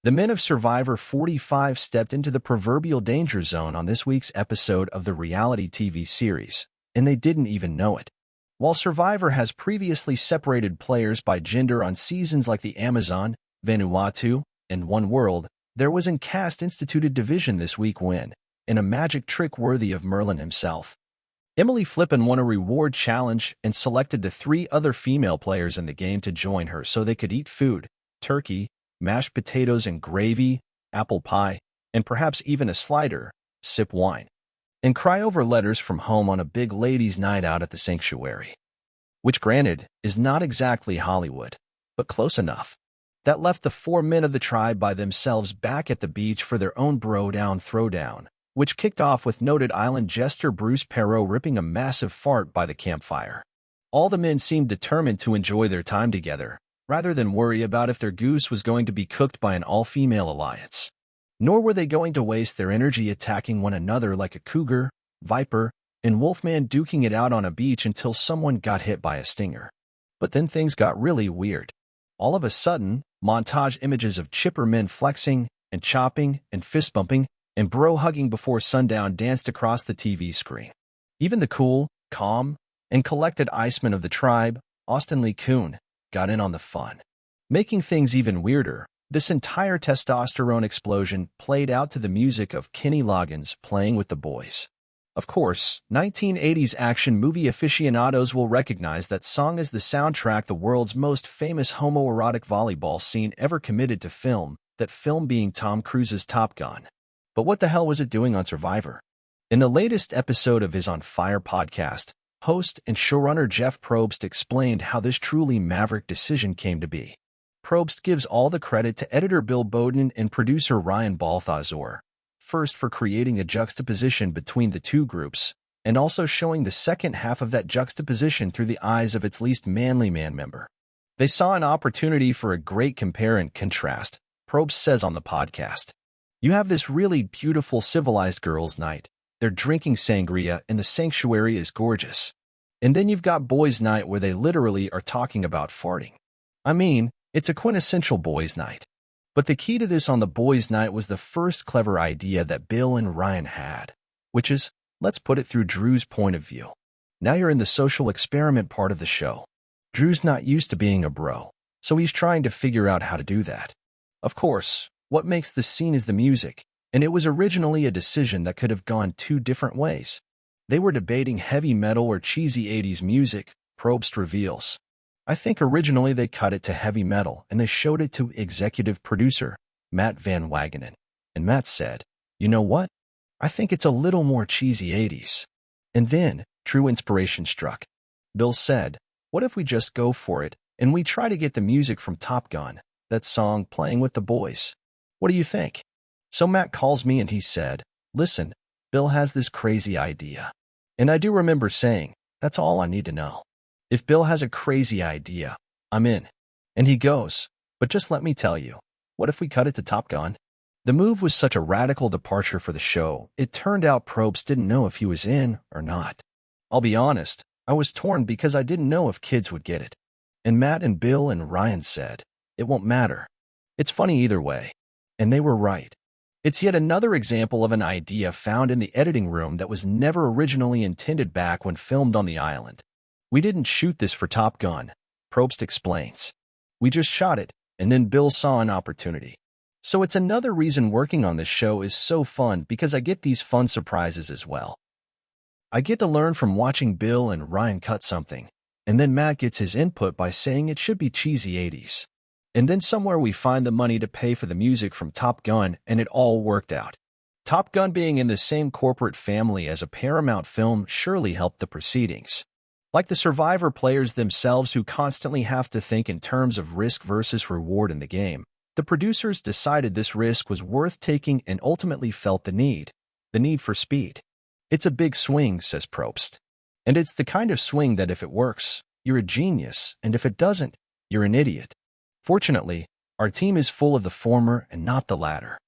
The men of Survivor 45 stepped into the proverbial danger zone on this week's episode of the reality TV series, and they didn't even know it. While Survivor has previously separated players by gender on seasons like the Amazon, Vanuatu, and One World, there was an caste-instituted division this week when, in a magic trick worthy of Merlin himself, Emily Flippin won a reward challenge and selected the 3 other female players in the game to join her so they could eat food, turkey, mashed potatoes and gravy, apple pie, and perhaps even a slider, sip wine, and cry over letters from home on a big ladies' night out at the sanctuary. Which, granted, is not exactly Hollywood, but close enough. That left the 4 men of the tribe by themselves back at the beach for their own brodown throwdown, which kicked off with noted island jester Bruce Perreault ripping a massive fart by the campfire. All the men seemed determined to enjoy their time together, rather than worry about if their goose was going to be cooked by an all-female alliance. Nor were they going to waste their energy attacking one another like a cougar, viper, and wolfman duking it out on a beach until someone got hit by a stinger. But then things got really weird. All of a sudden, montage images of chipper men flexing and chopping and fist-bumping and bro-hugging before sundown danced across the TV screen. Even the cool, calm, and collected Iceman of the tribe, Austin Lee Kuhn, got in on the fun. Making things even weirder, this entire testosterone explosion played out to the music of Kenny Loggins playing with the boys. Of course, 1980s action movie aficionados will recognize that song as the soundtrack the world's most famous homoerotic volleyball scene ever committed to film, that film being Tom Cruise's Top Gun. But what the hell was it doing on Survivor? In the latest episode of his On Fire podcast, host and showrunner Jeff Probst explained how this truly maverick decision came to be. Probst gives all the credit to editor Bill Bowden and producer Ryan Balthazar, first for creating a juxtaposition between the two groups, and also showing the second half of that juxtaposition through the eyes of its least manly man member. They saw an opportunity for a great compare and contrast, Probst says on the podcast. You have this really beautiful civilized girls' night. They're drinking sangria and the sanctuary is gorgeous. And then you've got boys' night where they literally are talking about farting. I mean, it's a quintessential boys' night. But the key to this on the boys' night was the first clever idea that Bill and Ryan had, which is, let's put it through Drew's point of view. Now you're in the social experiment part of the show. Drew's not used to being a bro, so he's trying to figure out how to do that. Of course, what makes the scene is the music, and it was originally a decision that could have gone 2 different ways. They were debating heavy metal or cheesy 80s music, Probst reveals. I think originally they cut it to heavy metal and they showed it to executive producer Matt Van Wagenen. And Matt said, you know what? I think it's a little more cheesy 80s. And then, true inspiration struck. Bill said, what if we just go for it and we try to get the music from Top Gun, that song Playing with the Boys? What do you think? So Matt calls me and he said, listen, Bill has this crazy idea. And I do remember saying, that's all I need to know. If Bill has a crazy idea, I'm in. And he goes, but just let me tell you, what if we cut it to Top Gun? The move was such a radical departure for the show, it turned out Probst didn't know if he was in or not. I'll be honest, I was torn because I didn't know if kids would get it. And Matt and Bill and Ryan said, it won't matter. It's funny either way. And they were right. It's yet another example of an idea found in the editing room that was never originally intended back when filmed on the island. We didn't shoot this for Top Gun, Probst explains. We just shot it, and then Bill saw an opportunity. So it's another reason working on this show is so fun because I get these fun surprises as well. I get to learn from watching Bill and Ryan cut something, and then Matt gets his input by saying it should be cheesy 80s. And then somewhere we find the money to pay for the music from Top Gun, and it all worked out. Top Gun being in the same corporate family as a Paramount film surely helped the proceedings. Like the Survivor players themselves who constantly have to think in terms of risk versus reward in the game, the producers decided this risk was worth taking and ultimately felt the need for speed. It's a big swing, says Probst. And it's the kind of swing that if it works, you're a genius, and if it doesn't, you're an idiot. Fortunately, our team is full of the former and not the latter.